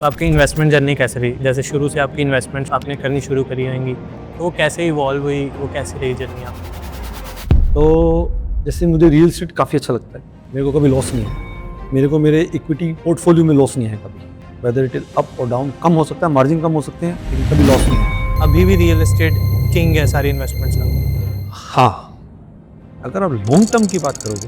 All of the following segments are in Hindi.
तो आपकी इन्वेस्टमेंट जर्नी कैसे रही? जैसे शुरू से आपकी इन्वेस्टमेंट्स आपने करनी शुरू करी होंगी, तो वो कैसे इवॉल्व हुई, वो कैसी रही जर्नी आपकी? तो जैसे मुझे रियल एस्टेट काफ़ी अच्छा लगता है। मेरे को कभी लॉस नहीं है। मेरे को मेरे इक्विटी पोर्टफोलियो में लॉस नहीं है कभी। वेदर इट इज़ अप और डाउन, कम हो सकता है, मार्जिन कम हो सकते हैं, लेकिन कभी लॉस नहीं है। अभी भी रियल एस्टेट किंग है सारी इन्वेस्टमेंट्स का। हाँ, अगर आप लॉन्ग टर्म की बात करोगे,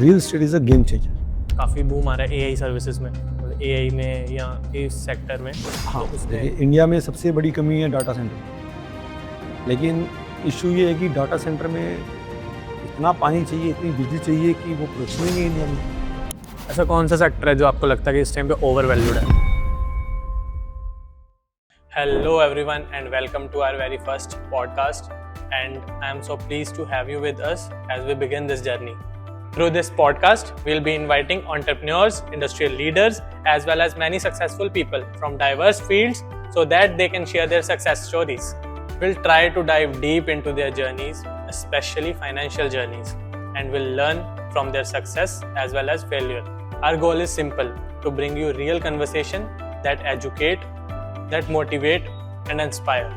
real estate is a game changer. काफ़ी बूम आ रहा है एआई सर्विसेज में, मतलब एआई में या इस सेक्टर में। हाँ, तो उसने देखिए इंडिया में सबसे बड़ी कमी है डाटा सेंटर। लेकिन इश्यू ये है कि डाटा सेंटर में इतना पानी चाहिए, इतनी बिजली चाहिए कि वो प्रोडक्शन ही नहीं है इंडिया में। ऐसा कौन सा सेक्टर है जो आपको लगता है कि इस टाइम पे ओवर वैल्यूड है? Hello everyone and welcome to our very first podcast, and I am so pleased to have you with us as we begin this journey. Through this podcast, we'll be inviting entrepreneurs, industrial leaders, as well as many successful people from diverse fields so that they can share their success stories. We'll try to dive deep into their journeys, especially financial journeys, and we'll learn from their success as well as failure. Our goal is simple: to bring you real conversation that educate, that motivate, and inspire.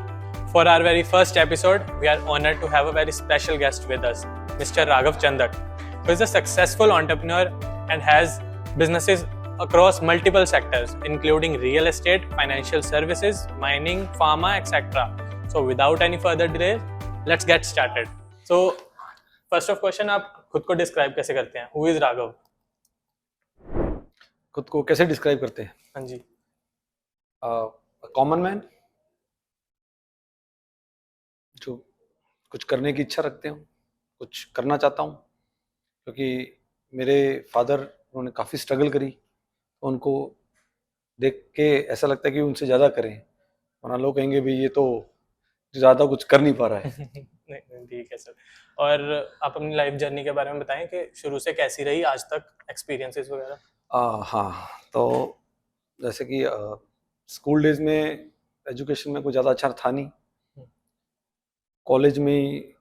For our very first episode, we are honored to have a very special guest with us, Mr. Raghav Chandak, who is a successful entrepreneur and has businesses across multiple sectors, including real estate, financial services, mining, pharma, etc. So, without any further delay, let's get started. So, first of question, आप खुद को describe कैसे करते हैं? Who is Raghav? खुद को कैसे डिस्क्राइब करते हैं? हाँ जी. कॉमन मैन जो कुछ करने की इच्छा रखते हो, कुछ करना चाहता हूँ, क्योंकि मेरे फादर उन्होंने काफ़ी स्ट्रगल करी, तो उनको देख के ऐसा लगता है कि उनसे ज़्यादा करें, वरना लोग कहेंगे भाई ये तो ज़्यादा कुछ कर नहीं पा रहा है। नहीं, ठीक है सर. और आप अपनी लाइफ जर्नी के बारे में बताएं कि शुरू से कैसी रही आज तक, एक्सपीरियंसेस वगैरह. हाँ, तो जैसे कि स्कूल डेज में एजुकेशन में कुछ ज़्यादा अच्छा था नहीं। कॉलेज में ही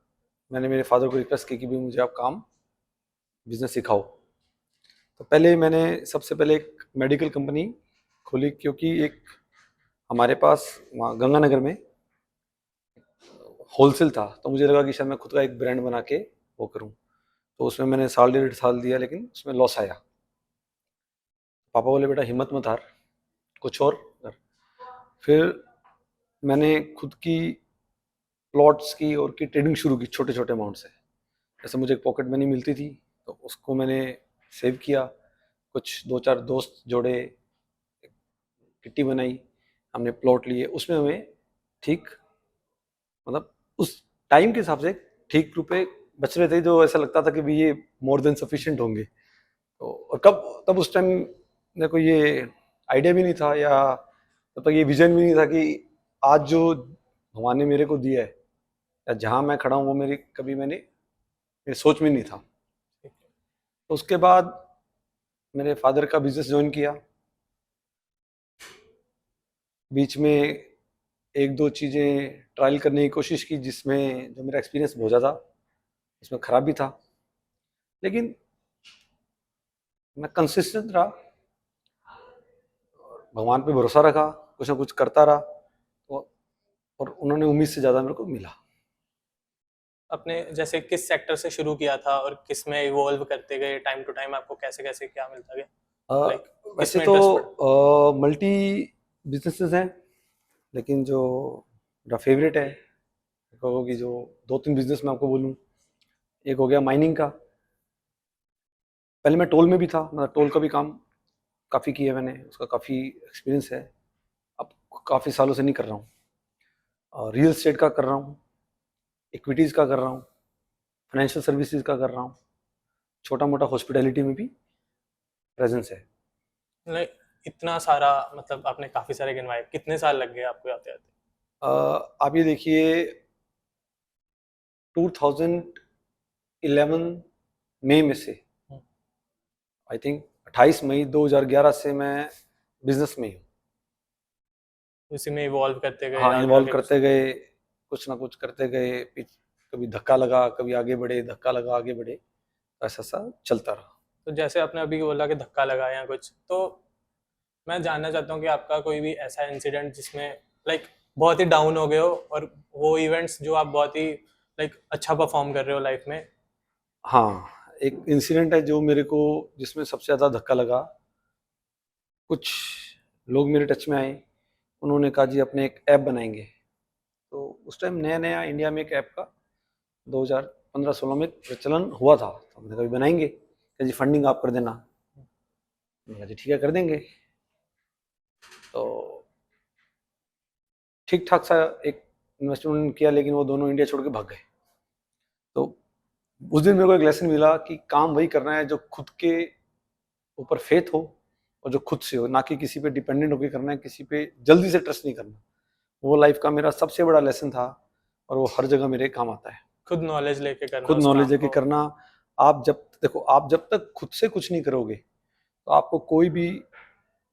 मैंने मेरे फादर को रिक्वेस्ट की कि भाई मुझे आप काम बिजनेस सिखाओ। तो पहले मैंने सबसे पहले एक मेडिकल कंपनी खोली, क्योंकि एक हमारे पास वहाँ गंगानगर में होलसेल था, तो मुझे लगा कि शायद मैं खुद का एक ब्रांड बना के वो करूँ। तो उसमें मैंने साल 1.5 साल दिया, लेकिन उसमें लॉस आया। पापा बोले बेटा हिम्मत मत हार, कुछ और कर। फिर मैंने खुद की प्लॉट्स की और की ट्रेडिंग शुरू की छोटे छोटे अमाउंट से। जैसे मुझे एक पॉकेट मनी मिलती थी, तो उसको मैंने सेव किया, कुछ 2-4 दोस्त जोड़े, किट्टी बनाई, हमने प्लॉट लिए। उसमें हमें ठीक, मतलब उस टाइम के हिसाब से ठीक रुपए बच रहे थे, जो ऐसा लगता था कि भाई ये मोर देन सफिशिएंट होंगे। तो और कब तब उस टाइम मेरे को ये आइडिया भी नहीं था, या तब तक ये विजन भी नहीं था कि आज जो भगवान ने मेरे को दिया है या जहाँ मैं खड़ा हूँ वो मेरी सोच में नहीं था। तो उसके बाद मेरे फादर का बिजनेस ज्वाइन किया। बीच में एक दो चीज़ें ट्रायल करने की कोशिश की, जिसमें जो मेरा एक्सपीरियंस बहुत ज़्यादा इसमें ख़राब भी था, लेकिन मैं कंसिस्टेंट रहा, भगवान पे भरोसा रखा, कुछ ना कुछ करता रहा, तो और उन्होंने उम्मीद से ज़्यादा मेरे को मिला। अपने जैसे किस सेक्टर से शुरू किया था और किस में इवॉल्व करते गए टाइम टू टाइम, आपको कैसे कैसे क्या मिलता गया, लाइक किस वैसे में तो इंटरेस्ट पड़ा? मल्टी बिजनेसेस हैं, लेकिन जो मेरा फेवरेट है, कहो कि जो 2-3 बिजनेस मैं आपको बोलूँ, एक हो गया माइनिंग का। पहले मैं टोल में भी था, मतलब टोल का भी काम काफ़ी किया मैंने, उसका काफ़ी एक्सपीरियंस है। अब काफ़ी सालों से नहीं कर रहा हूँ। और रियल एस्टेट का कर रहा हूँ, इक्विटीज़ का कर रहा हूँ, फाइनेंशियल सर्विसेज का कर रहा हूँ, छोटा मोटा हॉस्पिटैलिटी में भी प्रेजेंस है। लाइक इतना सारा, मतलब आपने काफी सारे गिनवाए, कितने साल लग गए आपको आते आते? आप ये देखिए 2011 मई में से आई थिंक 28 मई 2011 से मैं बिजनेस में ही हूँ। उसी में इवॉल्व करते गए, हाँ, आगे इन्वॉल्व आगे करते गए, कुछ ना कुछ करते गए, कभी धक्का लगा, कभी आगे बढ़े, धक्का लगा आगे बढ़े, ऐसा सा चलता रहा। तो जैसे आपने अभी बोला कि धक्का लगा या कुछ, तो मैं जानना चाहता हूँ कि आपका कोई भी ऐसा इंसिडेंट जिसमें लाइक बहुत ही डाउन हो गए हो और वो इवेंट्स जो आप बहुत ही लाइक अच्छा परफॉर्म कर रहे हो लाइफ में। हाँ, एक इंसिडेंट है जो मेरे को, जिसमें सबसे ज़्यादा धक्का लगा। कुछ लोग मेरे टच में आए, उन्होंने कहा जी अपने एक ऐप बनाएंगे। तो उस टाइम नया नया इंडिया में एक ऐप का 2015-16 में प्रचलन हुआ था। तो हमने कहा बनाएंगे, कहा जी फंडिंग आप कर देना। मैंने कहा जी ठीक है कर देंगे। तो ठीक ठाक सा एक इन्वेस्टमेंट किया, लेकिन वो दोनों इंडिया छोड़ के भाग गए। तो उस दिन मेरे को एक लेसन मिला कि काम वही करना है जो खुद के ऊपर फेथ हो और जो खुद से हो, ना कि किसी पे डिपेंडेंट होकर करना है, किसी पे जल्दी से ट्रस्ट नहीं करना। वो लाइफ का मेरा सबसे बड़ा लेसन था और वो हर जगह मेरे काम आता है। खुद नॉलेज लेके करना खुद उस नॉलेज काम लेके को। करना। आप जब देखो, आप जब तक खुद से कुछ नहीं करोगे तो आपको कोई भी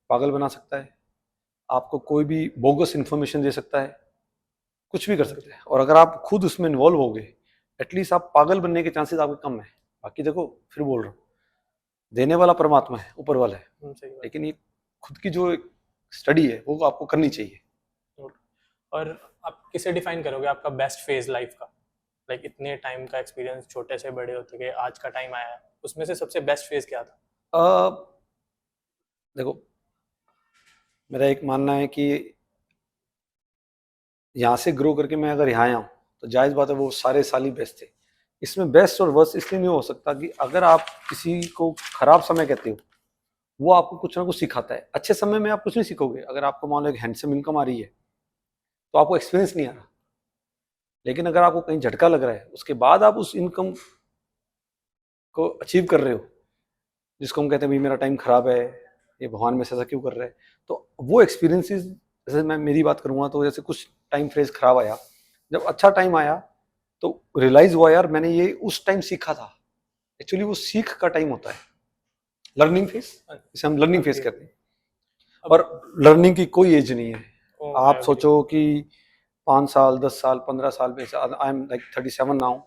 पागल बना सकता है, आपको कोई भी बोगस इन्फॉर्मेशन दे सकता है, कुछ भी कर सकता है। और अगर आप खुद उसमें इन्वॉल्व होगे, एटलीस्ट आप पागल बनने के चांसेस आपके कम है। बाकी देखो, फिर बोल रहा हूँ, देने वाला परमात्मा है, ऊपर वाला है, सही बात। लेकिन ये खुद की जो स्टडी है वो आपको करनी चाहिए। और आप किसे डिफाइन करोगे आपका बेस्ट फेज लाइफ का? लाइक इतने टाइम का एक्सपीरियंस, छोटे से बड़े होते गए, आज का टाइम आया है, उसमें से सबसे बेस्ट फेज क्या था? देखो, मेरा एक मानना है कि यहाँ से ग्रो करके मैं अगर यहाँ आया हूँ तो जायज़ बात है वो सारे साल ही बेस्ट थे। इसमें बेस्ट और वर्स्ट इसलिए नहीं हो सकता कि अगर आप किसी को खराब समय कहते हो, वो आपको कुछ ना कुछ सिखाता है। अच्छे समय में आप कुछ नहीं सीखोगे। अगर आपको मान लो एक हैंडसम इनकम आ रही है तो आपको एक्सपीरियंस नहीं आ रहा, लेकिन अगर आपको कहीं झटका लग रहा है, उसके बाद आप उस इनकम को अचीव कर रहे हो, जिसको हम कहते हैं भाई मेरा टाइम खराब है, ये भगवान मेरे से ऐसा क्यों कर रहा है, तो वो एक्सपीरियंसेस, जैसे मैं मेरी बात करूँगा तो जैसे कुछ टाइम फ्रेज खराब आया, जब अच्छा टाइम आया तो रियलाइज हुआ यार मैंने ये उस टाइम सीखा था। एक्चुअली वो सीख का टाइम होता है, लर्निंग फेज, जिसे हम लर्निंग फेज कहते हैं। और लर्निंग की कोई एज नहीं है। आप सोचो कि 5 साल, 10 साल, 15 साल में, आई एम लाइक 37 नाउ,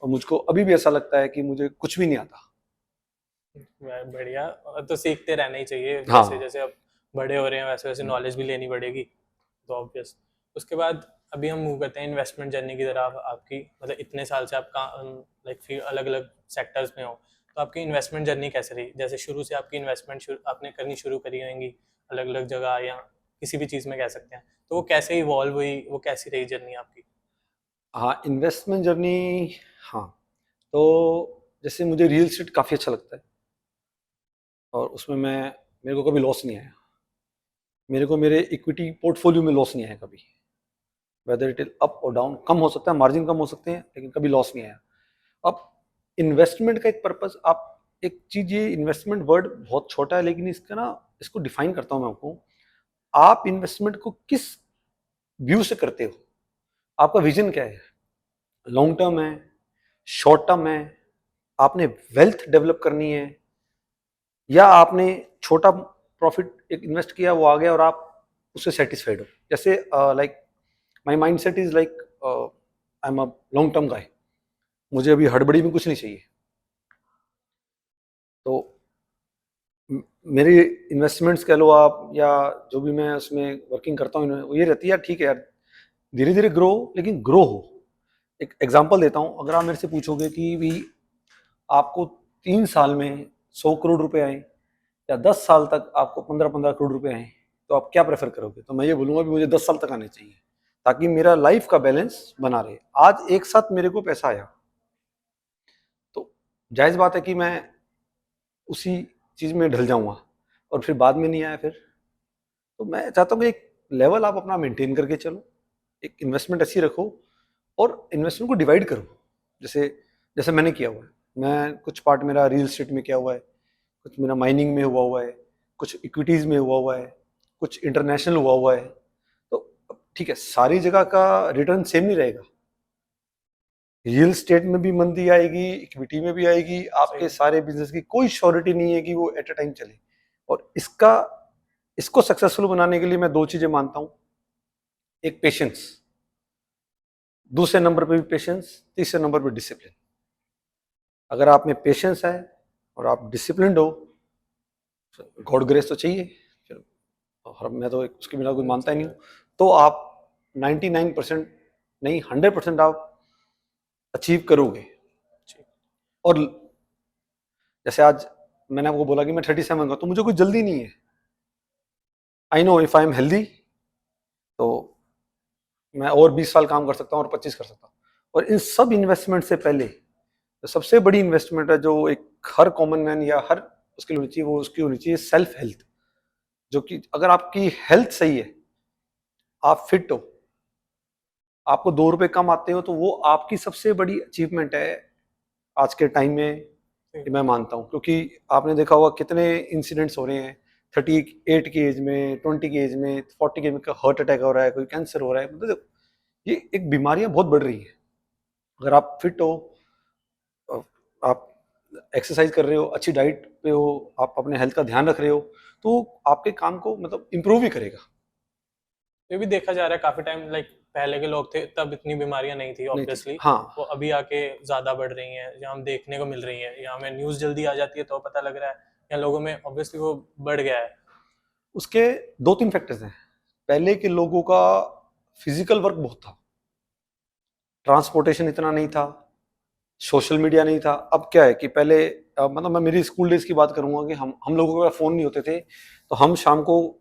और मुझको अभी भी ऐसा लगता है कि मुझे कुछ भी नहीं आता। बढ़िया। तो सीखते रहना ही चाहिए। हाँ। जैसे जैसे अब बड़े हो रहे हैं वैसे वैसे नॉलेज भी लेनी पड़ेगी, तो ऑब्वियस। उसके बाद अभी हम मूव करते हैं इन्वेस्टमेंट जर्नी की तरफ। आपकी मतलब इतने साल से आप लाइक फिर अलग अलग सेक्टर्स में हो, तो आपकी इन्वेस्टमेंट जर्नी कैसे रही? जैसे शुरू से आपकी इन्वेस्टमेंट आपने करनी शुरू करी होंगी अलग अलग जगह, या किसी भी चीज़ में कह सकते हैं, तो वो कैसे इवॉल्व हुई, वो कैसी रही जर्नी आपकी? हाँ, इन्वेस्टमेंट जर्नी। हाँ, तो जैसे मुझे रियल एस्टेट काफ़ी अच्छा लगता है और उसमें मेरे को कभी लॉस नहीं आया। मेरे को मेरे इक्विटी पोर्टफोलियो में लॉस नहीं आया कभी। वेदर इट इज अप और डाउन, कम हो सकता है, मार्जिन कम हो सकते हैं, लेकिन कभी लॉस नहीं आया। अब इन्वेस्टमेंट का एक पर्पस, आप एक चीज, ये इन्वेस्टमेंट वर्ड बहुत छोटा है, लेकिन इसको डिफाइन करता हूं मैं आपको। आप इन्वेस्टमेंट को किस व्यू से करते हो, आपका विजन क्या है? लॉन्ग टर्म है, शॉर्ट टर्म है, आपने वेल्थ डेवलप करनी है, या आपने छोटा प्रॉफिट एक इन्वेस्ट किया, वो आ गया और आप उससे सेटिस्फाइड हो? जैसे like my mind set is like I am a long term guy, मुझे अभी हड़बड़ी में कुछ नहीं चाहिए। तो मेरी इन्वेस्टमेंट्स कह लो आप, या जो भी मैं उसमें वर्किंग करता हूँ, वो ये रहती है यार ठीक है यार, धीरे धीरे ग्रो, लेकिन ग्रो हो। एक एग्जांपल देता हूँ, अगर आप मेरे से पूछोगे कि भी आपको 3 साल में 100 करोड़ रुपए आए या 10 साल तक आपको 15-15 करोड़ रुपए आए, तो आप क्या प्रेफर करोगे? तो मैं ये बोलूंगा भी मुझे 10 साल तक आने चाहिए, ताकि मेरा लाइफ का बैलेंस बना रहे। आज एक साथ मेरे को पैसा आया तो जायज बात है कि मैं उसी चीज में ढल जाऊंगा, और फिर बाद में नहीं आया फिर। तो मैं चाहता हूँ कि एक लेवल आप अपना मेंटेन करके चलो, एक इन्वेस्टमेंट ऐसी रखो और इन्वेस्टमेंट को डिवाइड करो। जैसे जैसे मैंने किया हुआ है, मैं कुछ पार्ट मेरा रियल एस्टेट में किया हुआ है, कुछ मेरा माइनिंग में हुआ है, कुछ इक्विटीज में हुआ है, कुछ इंटरनेशनल हुआ है। तो ठीक है, सारी जगह का रिटर्न सेम नहीं रहेगा। रियल स्टेट में भी मंदी आएगी, इक्विटी में भी आएगी, आपके सारे बिजनेस की कोई श्योरिटी नहीं है कि वो एट अ टाइम चले। और इसको सक्सेसफुल बनाने के लिए मैं 2 चीजें मानता हूं। एक पेशेंस, दूसरे नंबर पे भी पेशेंस, तीसरे नंबर पे डिसिप्लिन। अगर आप में पेशेंस है और आप डिसिप्लिन्ड हो, गॉड ग्रेस तो चाहिए, फिर और मैं तो उसके बिना कोई मानता ही नहीं हूँ, तो आप 99% नहीं 100% आप अचीव करोगे। और जैसे आज मैंने आपको बोला कि मैं 37 का, तो मुझे कोई जल्दी नहीं है। I know if I am healthy तो मैं और 20 साल काम कर सकता हूँ और 25 कर सकता हूँ। और इन सब इन्वेस्टमेंट से पहले तो सबसे बड़ी इन्वेस्टमेंट है जो एक हर कॉमन मैन या हर उसकी होनी चाहिए, वो उसकी होनी चाहिए सेल्फ हेल्थ। जो कि अगर आपकी हेल्थ सही है, आप फिट हो, आपको 2 रुपए कम आते हो, तो वो आपकी सबसे बड़ी अचीवमेंट है आज के टाइम में, ये मैं मानता हूँ। क्योंकि आपने देखा होगा कितने इंसिडेंट्स हो रहे हैं 38 की एज में, 20 की एज में, 40 की एज में हार्ट अटैक हो रहा है, कोई कैंसर हो रहा है। मतलब ये एक बीमारियां बहुत बढ़ रही है। अगर आप फिट हो, आप एक्सरसाइज कर रहे हो, अच्छी डाइट पे हो, आप अपने हेल्थ का ध्यान रख रहे हो, तो आपके काम को मतलब इम्प्रूव ही करेगा। ये भी देखा जा रहा है काफी टाइम, लाइक पहले के लोग थे तब इतनी बीमारियां नहीं थी नहीं थी, ऑब्वियसली, हाँ। वो अभी आके ज्यादा बढ़ रही हैं, या हम देखने को मिल रही हैं, या हमें न्यूज जल्दी आ जाती है तो पता लग रहा है, या लोगों में ऑब्वियसली वो बढ़ गया है। उसके 2-3 फैक्टर्स हैं। पहले के लोगों का फिजिकल वर्क बहुत था, ट्रांसपोर्टेशन इतना नहीं था, सोशल मीडिया नहीं था। अब क्या है कि पहले मतलब मैं मेरी स्कूल डेज की बात करूंगा कि हम लोगों के पास फोन नहीं होते थे, तो हम शाम को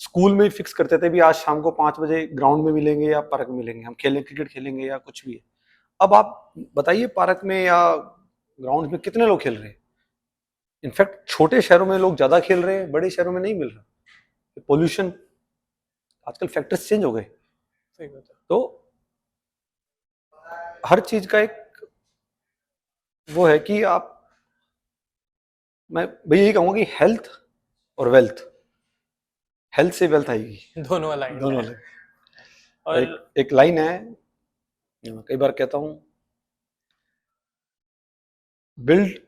स्कूल में फिक्स करते थे भी आज शाम को 5 बजे ग्राउंड में मिलेंगे या पार्क में मिलेंगे, हम खेलें, क्रिकेट खेलेंगे या कुछ भी है। अब आप बताइए पार्क में या ग्राउंड में कितने लोग खेल रहे हैं। इनफैक्ट छोटे शहरों में लोग ज्यादा खेल रहे हैं, बड़े शहरों में नहीं मिल रहा। पोल्यूशन, आजकल फैक्टर्स चेंज हो गए, सही बात है। तो हर चीज का एक वो है कि आप, मैं भाई यही कहूंगा कि हेल्थ और वेल्थ, हेल्थ से वेल्थ आएगी, दोनों अलाइंड दोनों है। अलग। और और एक लाइन है, मैं कई बार कहता हूँ, build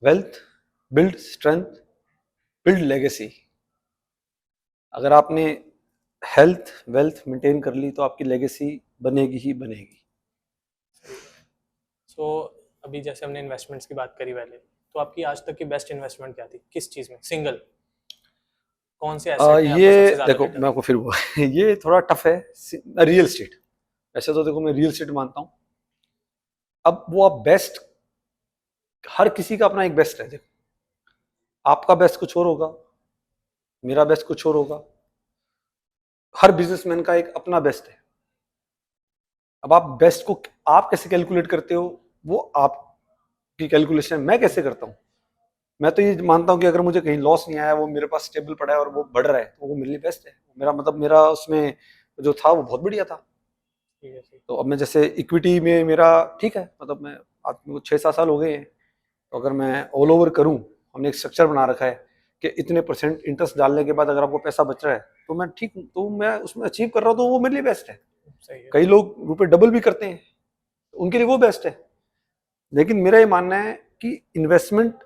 wealth, build strength, build legacy. अगर आपने हेल्थ वेल्थ मेंटेन कर ली तो आपकी लेगेसी बनेगी ही बनेगी। सो अभी जैसे हमने इन्वेस्टमेंट्स की बात करी पहले, तो आपकी आज तक की बेस्ट इन्वेस्टमेंट क्या थी, किस चीज में, सिंगल कौन से एसेट ने आपको सबसे ये ज्यादा देखो रिटर्न मैं आपको फिर वो ये थोड़ा टफ है। रियल स्टेट, वैसे तो देखो मैं रियल स्टेट मानता हूँ। अब वो आप बेस्ट, हर किसी का अपना एक बेस्ट है। देखो आपका बेस्ट कुछ और होगा, मेरा बेस्ट कुछ और होगा, हर बिजनेसमैन का एक अपना बेस्ट है। अब आप बेस्ट को आप कैसे कैलकुलेट करते हो, वो आपकी कैलकुलेशन है। मैं कैसे करता हूँ, मैं तो ये मानता हूँ कि अगर मुझे कहीं लॉस नहीं आया, वो मेरे पास स्टेबल पड़ा है और वो बढ़ रहा है, तो वो मेरे लिए बेस्ट है। मेरा मतलब मेरा उसमें जो था वो बहुत बढ़िया था। ठीक है, ठीक। तो अब मैं जैसे इक्विटी में मेरा ठीक है, मतलब मैं आज मेरे को 6-7 साल हो गए हैं, तो अगर मैं ऑल ओवर करूँ, हमने एक स्ट्रक्चर बना रखा है कि इतने % इंटरेस्ट डालने के बाद अगर आपको पैसा बच रहा है तो मैं ठीक हूँ, तो मैं उसमें अचीव कर रहा हूँ, तो वो मेरे लिए बेस्ट है। सही है। कई लोग रुपए डबल भी करते हैं, तो उनके लिए वो बेस्ट है। लेकिन मेरा ये मानना है कि इन्वेस्टमेंट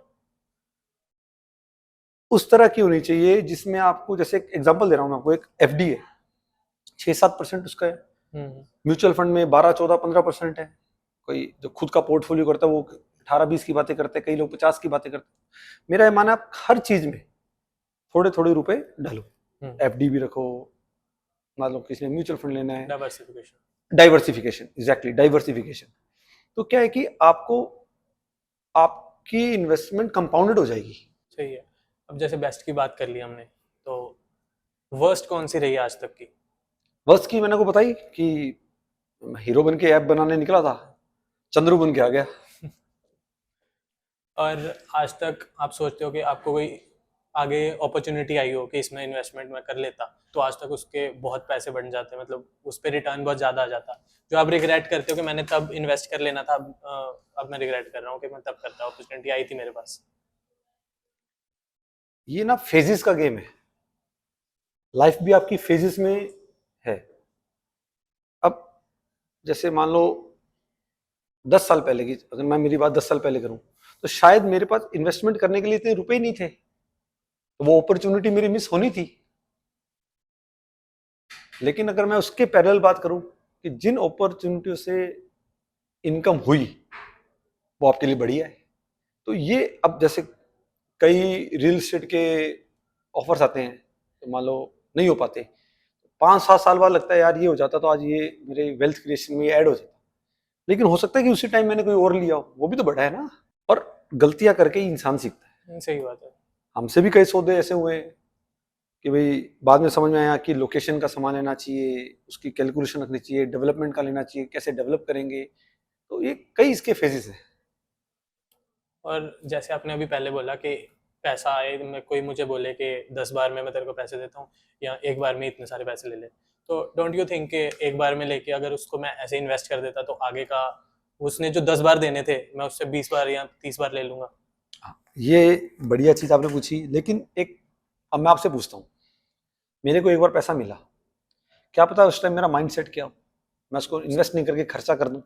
उस तरह की होनी चाहिए जिसमें आपको, जैसे एग्जांपल दे रहा हूँ मैं आपको, एक एफडी है 6-7% उसका है, म्यूचुअल फंड में 12-14-15% है, कोई जो खुद का पोर्टफोलियो करता है वो 18-20 की बातें करते हैं, कई लोग 50 की बातें करते हैं। मेरा ये मानना है आप हर चीज में थोड़े थोड़े रुपए डालो, एफडी भी रखो, मान लो किसी ने म्यूचुअल फंड लेना है, डाइवर्सिफिकेशन। Diversification, exactly diversification. तो क्या है कि आपको आपकी इन्वेस्टमेंट कंपाउंडेड हो जाएगी। सही है। अब जैसे बेस्ट की बात कर ली हमने, तो वर्स्ट कौन सी रही आज तक की? बस की मैंने को बताई कि हीरो बन के ऐप बनाने निकला था, चंद्रू बन के आ गया। और आज तक आप सोचते हो कि आपको कोई आगे अपॉर्चुनिटी आई हो कि इसमें इन्वेस्टमेंट में कर लेता, तो आज तक उसके बहुत पैसे बन जाते, मतलब उस पर रिटर्न बहुत ज़्यादा आ जाता, जो आप रिग्रेट करते हो कि मैंने तब इन्वेस्ट कर लेना था, अब मैं रिग्रेट कर रहा हूँ कि मैं तब करता, अपॉर्चुनिटी आई थी मेरे पास। ये ना फेजेस का गेम है, लाइफ भी आपकी फेजेस में है। अब जैसे मान लो 10 साल पहले की, अगर मैं मेरी बात 10 साल पहले करूं, तो शायद मेरे पास इन्वेस्टमेंट करने के लिए इतने रुपए ही नहीं थे, तो वो अपॉर्चुनिटी मेरी मिस होनी थी। लेकिन अगर मैं उसके पैरेलल बात करूं कि जिन अपॉर्चुनिटियों से इनकम हुई वो आपके लिए बढ़िया है, तो ये अब जैसे कई रियल एस्टेट के ऑफर्स आते हैं, तो मान लो नहीं हो पाते। 5-7 साल बाद लगता है यार ये हो जाता तो आज ये मेरे वेल्थ क्रिएशन में ऐड हो जाता। लेकिन हो सकता है कि उसी टाइम मैंने कोई और लिया हो, वो भी तो बड़ा है ना। और गलतियां करके ही इंसान सीखता है। सही बात है। हमसे भी कई सौदे ऐसे हुए हैं कि भाई बाद में समझ में आया कि लोकेशन का सामान लेना चाहिए, उसकी कैलकुलेशन रखनी चाहिए, डेवलपमेंट का लेना चाहिए, कैसे डेवलप करेंगे। तो ये कई इसके फेजेस हैं। और जैसे आपने अभी पहले बोला कि पैसा आए, कोई मुझे बोले कि 10 बार में मैं तेरे को पैसे देता हूँ या एक बार में इतने सारे पैसे ले ले, तो डोंट यू थिंक कि एक बार में लेके अगर उसको मैं ऐसे इन्वेस्ट कर देता तो आगे का उसने जो 10 बार देने थे मैं उससे 20 बार या 30 बार ले लूंगा। ये बढ़िया चीज आपने पूछी, लेकिन एक अब मैं आपसे पूछता हूँ, मेरे को एक बार पैसा मिला, क्या पता उस टाइम मेरा माइंड सेट क्या हो, मैं उसको इन्वेस्ट नहीं करके खर्चा कर दूं,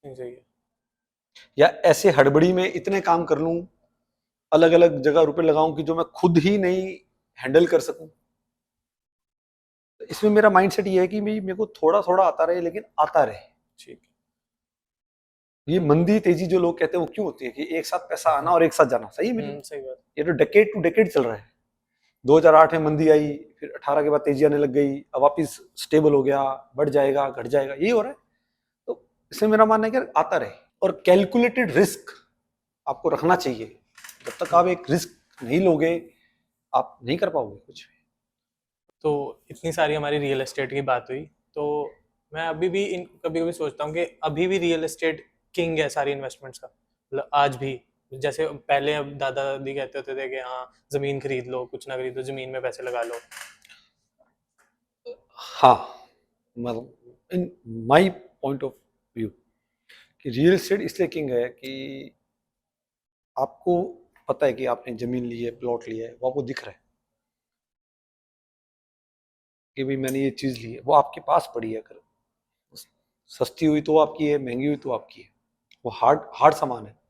सही है। या ऐसे हड़बड़ी में इतने काम कर लूं, अलग अलग जगह रुपए लगाऊं कि जो मैं खुद ही नहीं हैंडल कर सकूं। इसमें मेरा माइंडसेट ये है कि मेरे को थोड़ा थोड़ा आता रहे, लेकिन आता रहे। ठीक है। ये मंदी तेजी जो लोग कहते हैं वो क्यों होती है कि एक साथ पैसा आना और एक साथ जाना, सही है मेरी? सही बात। ये तो डेकेड टू डेकेड चल रहा है। 2008 में मंदी आई, फिर 18 के बाद तेजी आने लग गई, अब वापिस स्टेबल हो गया, बढ़ जाएगा घट जाएगा, यही हो रहा है। तो इसमें मेरा मानना है कि आता रहे, और कैलकुलेटेड रिस्क आपको रखना चाहिए। जब तक आप एक रिस्क नहीं लोगे आप नहीं कर पाओगे कुछ भी। तो इतनी सारी हमारी रियल एस्टेट की बात हुई, तो मैं अभी भी कभी कभी सोचता हूँ कि अभी भी रियल एस्टेट किंग है सारी इन्वेस्टमेंट्स का, मतलब आज भी। जैसे पहले अब दादा दादी कहते होते थे कि हाँ जमीन खरीद लो, कुछ ना खरीदो, जमीन में पैसे लगा लो। हाँ, मतलब in my point of view कि रियल एस्टेट इसलिए किंग है कि आपको पता है कि आपने जमीन ली है, प्लॉट लिया है, वो आपको दिख रहा है कि भाई मैंने ये चीज ली है, वो आपके पास पड़ी है। अगर सस्ती हुई तो आपकी है, महंगी हुई तो आपकी है, वो हार्ड हार्ड सामान है।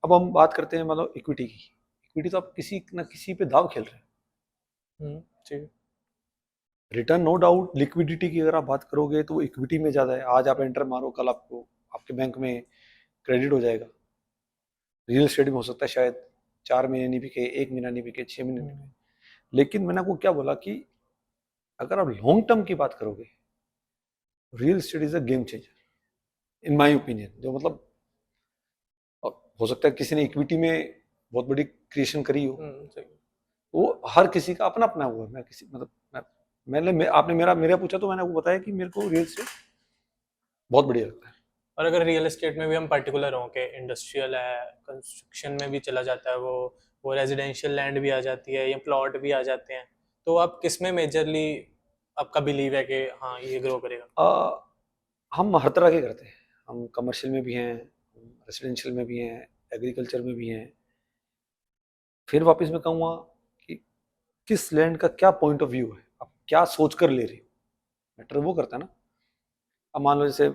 अब हम बात करते हैं मतलब इक्विटी की। इक्विटी तो आप किसी न किसी पे दाव खेल रहे हैं। ठीक है। रिटर्न नो डाउट, लिक्विडिटी की अगर आप बात करोगे तो वो इक्विटी में ज़्यादा है। आज आप एंटर मारो, कल आपको आपके बैंक में क्रेडिट हो जाएगा। रियल एस्टेट में हो सकता है शायद 4 महीने नहीं बिके, 1 महीना नहीं बिके, 6 महीने नहीं बिके। लेकिन मैंने आपको क्या बोला कि अगर आप लॉन्ग टर्म की बात करोगे, real estate is a game changer in my opinion. जो मतलब हो सकता है किसी ने इक्विटी में बहुत बड़ी क्रिएशन करी हो, वो हर किसी का अपना अपना हुआ है। मैं किसी मतलब आपने मेरा पूछा तो मैंने आपको बताया कि मेरे को रियल एस्टेट बहुत बढ़िया लगता है। और अगर रियल एस्टेट में भी हम पर्टिकुलर हों कि इंडस्ट्रियल है, कंस्ट्रक्शन में भी चला जाता है, वो रेजिडेंशियल लैंड भी आ जाती है या प्लॉट भी आ जाते हैं, तो आप किस में मेजरली आपका बिलीव है कि हाँ ये ग्रो करेगा? हम हर तरह के करते हैं। हम कमर्शियल में भी हैं, रेसिडेंशियल में भी हैं, एग्रीकल्चर में भी हैं। फिर वापस मैं कहूँगा कि किस लैंड का क्या पॉइंट ऑफ व्यू है, आप क्या सोच कर ले रहे हो, मैटर वो करता है ना। अब मान लो जैसे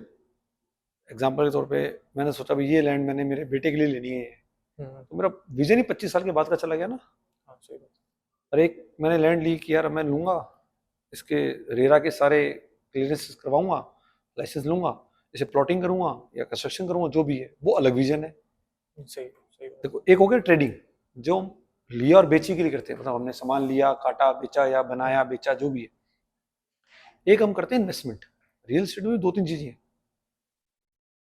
एग्जाम्पल के तौर पे मैंने सोचा भाई ये लैंड मैंने मेरे बेटे के लिए लेनी है, तो मेरा विजन ही 25 साल के बाद का चला गया ना। और एक मैंने लैंड ली कि यार मैं लूँगा, इसके रेरा के सारे क्लियरेंस करवाऊंगा, लाइसेंस लूंगा, इसे प्लॉटिंग करूंगा या कंस्ट्रक्शन करूंगा, जो भी है वो अलग विजन है। सही सही। देखो एक हो गया ट्रेडिंग, जो हम लिया और बेची के लिए करते हैं, मतलब हमने सामान लिया, काटा, बेचा या बनाया बेचा जो भी है। एक हम करते हैं इन्वेस्टमेंट। रियल एस्टेट में 2-3 चीजें हैं,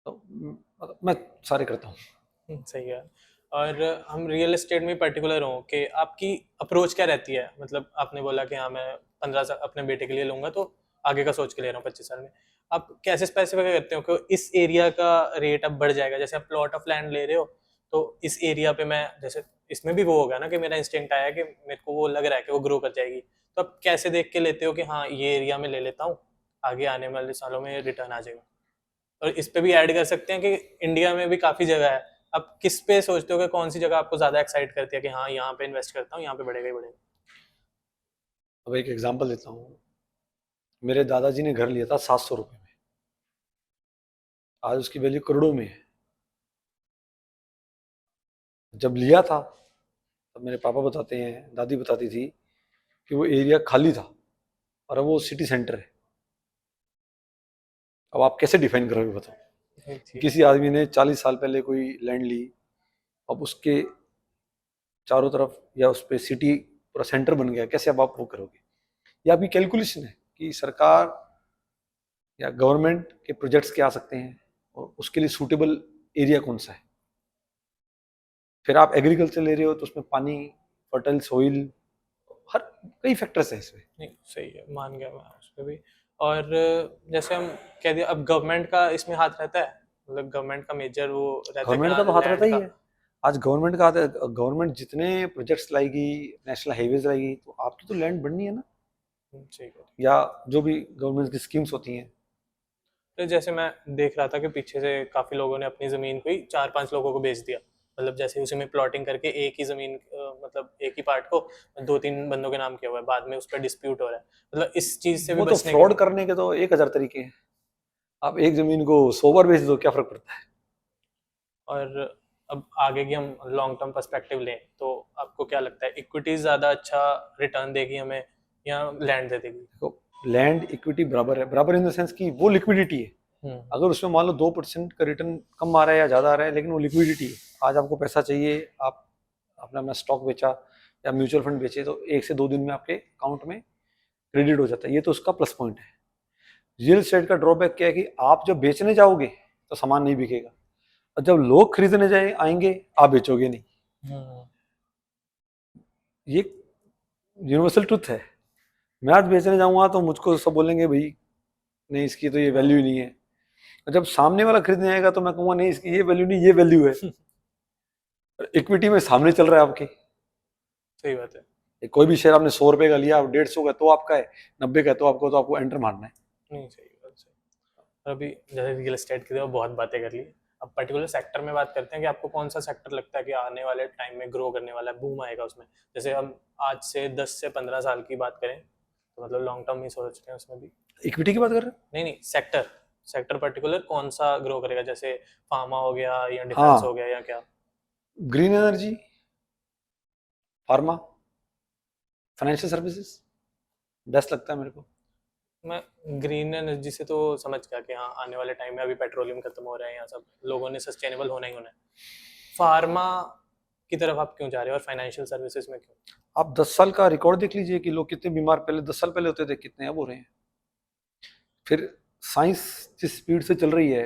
तो मतलब मैं सारे करता हूँ। सही है। और हम रियल एस्टेट में पर्टिकुलर हों कि आपकी अप्रोच क्या रहती है, मतलब आपने बोला कि हाँ मैं 15 साल अपने बेटे के लिए लूंगा तो आगे का सोच के ले रहा हूँ 25 साल में, आप कैसे स्पेसिफाई करते हो कि इस एरिया का रेट अब बढ़ जाएगा? जैसे आप प्लॉट ऑफ लैंड ले रहे हो तो इस एरिया पे मैं, जैसे इसमें भी वो होगा ना कि मेरा इंस्टिंक्ट आया कि मेरे को वो लग रहा है कि वो ग्रो कर जाएगी, तो आप कैसे देख के लेते हो कि हाँ ये एरिया में ले लेता हूँ, आगे आने वाले सालों में रिटर्न आ जाएगा? और इस पे भी ऐड कर सकते हैं कि इंडिया में भी काफी जगह है, आप किस पे सोचते हो कि कौन सी जगह आपको ज्यादा एक्साइट करती है कि हाँ यहाँ पे इन्वेस्ट करता हूँ, यहाँ पे बढ़ेगा ही बढ़ेगा? अब एक एग्जांपल देता हूँ। मेरे दादाजी ने घर लिया था 700 रुपये में, आज उसकी वैल्यू करोड़ों में है। जब लिया था तब मेरे पापा बताते हैं, दादी बताती थी कि वो एरिया खाली था और अब वो सिटी सेंटर है। अब आप कैसे डिफाइन करोगे बताओ? किसी आदमी ने 40 साल पहले कोई लैंड ली, अब उसके चारों तरफ या उस पे सिटी पूरा सेंटर बन गया, कैसे अब आप वो करोगे? ये आपकी कैलकुलेशन है कि सरकार या गवर्नमेंट के प्रोजेक्ट्स क्या आ सकते हैं और उसके लिए सूटेबल एरिया कौन सा है। फिर आप एग्रीकल्चर ले रहे हो तो उसमें पानी, फर्टाइल सॉइल, हर कई फैक्टर्स हैं इसमें। नहीं सही है, मान गया मैं उस पर भी। और जैसे हम कह दिया, अब गवर्नमेंट का इसमें हाथ रहता है, मतलब गवर्नमेंट का मेजर वो रहता है कि गवर्नमेंट का हाँ तो हाथ लैंड रहता ही का। है। आज गवर्नमेंट का हाथ है। गवर्नमेंट जितने प्रोजेक्ट्स लाएगी, नेशनल हाईवेज लाएगी, तो आपकी तो लैंड बढ़नी है ना, सही है। या जो भी गवर्नमेंट की स्कीम्स होती हैं। तो जैसे मैं देख रहा था कि पीछे से काफी लोगों ने अपनी जमीन को ही 4-5 लोगों को बेच दिया, मतलब जैसे उसी में प्लॉटिंग करके एक ही जमीन मतलब एक ही पार्ट को 2-3 बंदों के नाम किया हुआ है, बाद में उस पर डिस्प्यूट हो रहा है। मतलब इस चीज से भी वो तो बचने के फ्रॉड लिए। करने के तो 1000 तरीके हैं। आप एक जमीन को 100 बार बेच दो, क्या फर्क पड़ता है। और अब आगे की हम लॉन्ग टर्म पर्सपेक्टिव लें तो आपको क्या लगता है, इक्विटी ज्यादा अच्छा रिटर्न देगी हमें या लैंड दे देगी? देखो, लैंड इक्विटी बराबर है, बराबर इन द सेंस कि वो लिक्विडिटी है। हम्म। अगर उसमें मान लो 2% का रिटर्न कम आ रहा है या ज़्यादा आ रहा है, लेकिन वो लिक्विडिटी है। आज आपको पैसा चाहिए, आप अपना स्टॉक बेचा या म्यूचुअल फंड बेचे, तो 1 से 2 दिन में आपके अकाउंट में क्रेडिट हो जाता है। ये तो उसका प्लस पॉइंट है। रियल एस्टेट का ड्रॉबैक क्या है कि आप जब बेचने जाओगे तो सामान नहीं बिकेगा, और जब लोग खरीदने जाए आएंगे, आप बेचोगे नहीं। हम्म। ये यूनिवर्सल ट्रुथ है। मैं आज बेचने जाऊंगा तो मुझको सब बोलेंगे भाई नहीं, इसकी तो ये वैल्यू ही नहीं है। और जब सामने वाला खरीदने आएगा तो मैं कहूंगा नहीं, इसकी ये वैल्यू नहीं, ये वैल्यू है। इक्विटी में सामने चल रहा है आपके। सही बात है। कोई भी शेयर आपने 100 रुपए का लिया, 150 का तो आपका है, 90 का तो आपको एंटर मारना है। नहीं सही बात, सही। और अभी जैसे रियल एस्टेट की तो बहुत बातें कर ली, अब पर्टिकुलर सेक्टर में बात करते हैं कि आपको कौन सा सेक्टर लगता है कि आने वाले टाइम में ग्रो करने वाला है, बूम आएगा उसमें। जैसे हम आज से 10 से 15 साल की बात करें तो मतलब लॉन्ग टर्म ही सोच रहे हैं उसमें भी। इक्विटी की बात कर रहे हैं? नहीं नहीं, सेक्टर सेक्टर पर्टिकुलर कौन सा ग्रो करेगा, जैसे फार्मा हो गया या डिफेंस हो हाँ, गया या क्या? Green energy, pharma, financial services best लगता है मेरे को। मैं ग्रीन एनर्जी से तो समझ गया कि हाँ आने वाले टाइम में अभी पेट्रोलियम खत्म हो रहा है, यहाँ सब लोगों ने सस्टेनेबल होना ही होना है। फार्मा की तरफ आप क्यों जा रहे हो और फाइनेंशियल सर्विसेज में क्यों? आप 10 साल का रिकॉर्ड देख लीजिए कि लोग कितने बीमार पहले 10 साल पहले होते थे, कितने अब हो रहे हैं। फिर साइंस जिस स्पीड से चल रही है,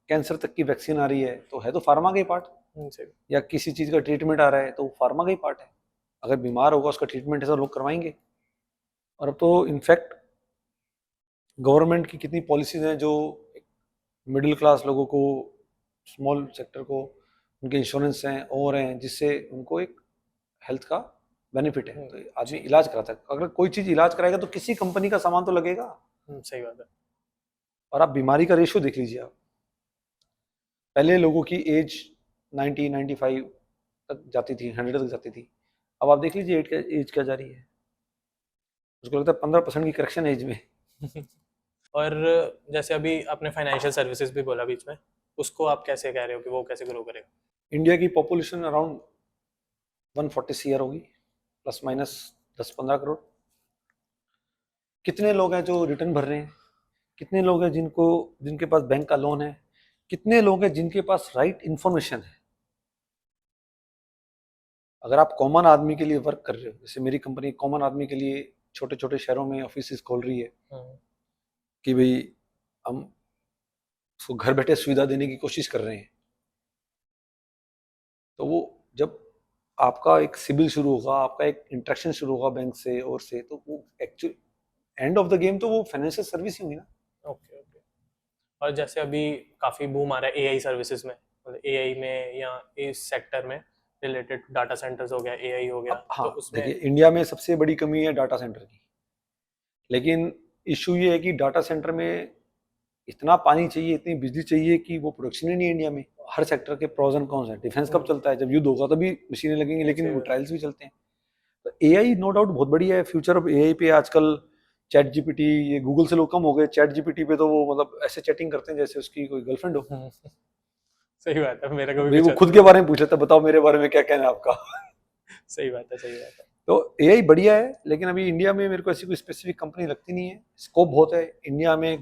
कैंसर तक की वैक्सीन आ रही है, तो है तो फार्मा का ही पार्ट। सही। या किसी चीज़ का ट्रीटमेंट आ रहा है तो वो फार्मा का ही पार्ट है। अगर बीमार होगा उसका ट्रीटमेंट ऐसा लोग करवाएंगे। और अब तो इनफैक्ट गवर्नमेंट की कितनी पॉलिसीज हैं जो मिडिल क्लास लोगों को, स्मॉल सेक्टर को, उनके इंश्योरेंस हैं और हैं, जिससे उनको एक हेल्थ का बेनिफिट है। तो आदमी इलाज कराता है। अगर कोई चीज़ इलाज कराएगा तो किसी कंपनी का सामान तो लगेगा। सही बात है। और आप बीमारी का रेशियो देख लीजिए। आप पहले लोगों की एज 90-95 तक जाती थी, 100 तक जाती थी। अब आप देख लीजिए एज क्या जा रही है। उसको लगता है 15% की करेक्शन एज में। और जैसे अभी आपने फाइनेंशियल सर्विसेज भी बोला बीच में, उसको आप कैसे कह रहे हो कि वो कैसे ग्रो करेगा? इंडिया की पॉपुलेशन अराउंड 140 सीआर होगी, प्लस माइनस 10-15 करोड़। कितने लोग हैं जो रिटर्न भर रहे हैं? कितने लोग हैं जिनके पास बैंक का लोन है? कितने लोग हैं जिनके पास राइट इंफॉर्मेशन है? अगर आप कॉमन आदमी के लिए वर्क कर रहे हो, जैसे मेरी कंपनी कॉमन आदमी के लिए छोटे छोटे शहरों में ऑफिस खोल रही है कि भाई हम उसको घर बैठे सुविधा देने की कोशिश कर रहे हैं, तो वो जब आपका एक सिबिल शुरू होगा, आपका एक इंटरेक्शन शुरू होगा बैंक से और से, तो वो actually end of the game तो वो फाइनेंशियल सर्विस ही हुई ना। Okay okay. और जैसे अभी काफी बूम आ रहा है एआई सर्विसेज में, मतलब एआई में या इस सेक्टर में रिलेटेड डाटा सेंटर्स हो गया, एआई हो गया, हाँ, तो उसमें देखिए इंडिया में सबसे बड़ी कमी है डाटा सेंटर की। लेकिन इशू ये है कि डाटा सेंटर में इतना पानी चाहिए, इतनी बिजली चाहिए कि वो प्रोडक्शन ही नहीं है इंडिया में। हर सेक्टर के प्रोज एंड कॉन्स हैं। डिफेंस कब चलता है? जब युद्ध होगा तभी मशीनें लगेंगी, लेकिन वो ट्रायल्स भी चलते हैं। तो एआई नो डाउट बहुत बढ़िया है। फ्यूचर ऑफ एआई पे आजकल चैट जीपीटी, ये गूगल से लोग कम हो गए। चैट जीपीटी पे तो वो मतलब ऐसे चैटिंग करते हैं जैसे उसकी कोई गर्लफ्रेंड हो। सही बात है, मेरा कभी भाई भी वो खुद के बारे में पूछ लेता है, बताओ मेरे बारे में क्या कहना है आपका। सही बात है, सही बात है। तो एआई बढ़िया है, लेकिन अभी इंडिया में मेरे को ऐसी कोई स्पेसिफिक कंपनी लगती नहीं है। स्कोप बहुत है इंडिया में,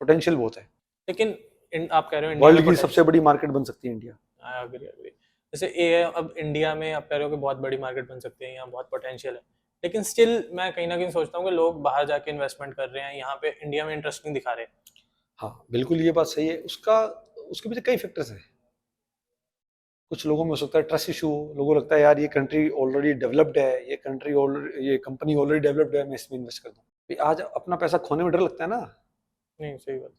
पोटेंशियल बहुत है। लेकिन आप कह रहे हो इंडिया वर्ल्ड में की सबसे बड़ी मार्केट बन सकती है इंडिया। Agree agree. जैसे एआई अब इंडिया में आप कह रहे हो कि बहुत बड़ी मार्केट बन सकती है, यहाँ बहुत पोटेंशियल है, लेकिन स्टिल मैं कहीं ना कहीं सोचता हूँ कि लोग बाहर जाके इन्वेस्टमेंट कर रहे हैं, यहाँ पे इंडिया में इंटरेस्ट नहीं दिखा रहे। हाँ बिल्कुल, ये बात सही है। उसका उसके पीछे कई फैक्टर्स हैं। कुछ लोगों में हो सकता है ट्रस्ट इशू, लोगों को लगता है यार ये कंट्री ऑलरेडी डेवलप्ड है, ये कंपनी ऑलरेडी डेवलप्ड है, मैं इसमें इन्वेस्ट कर दूं। भाई आज अपना पैसा खोने में डर लगता है ना। नहीं, सही बात।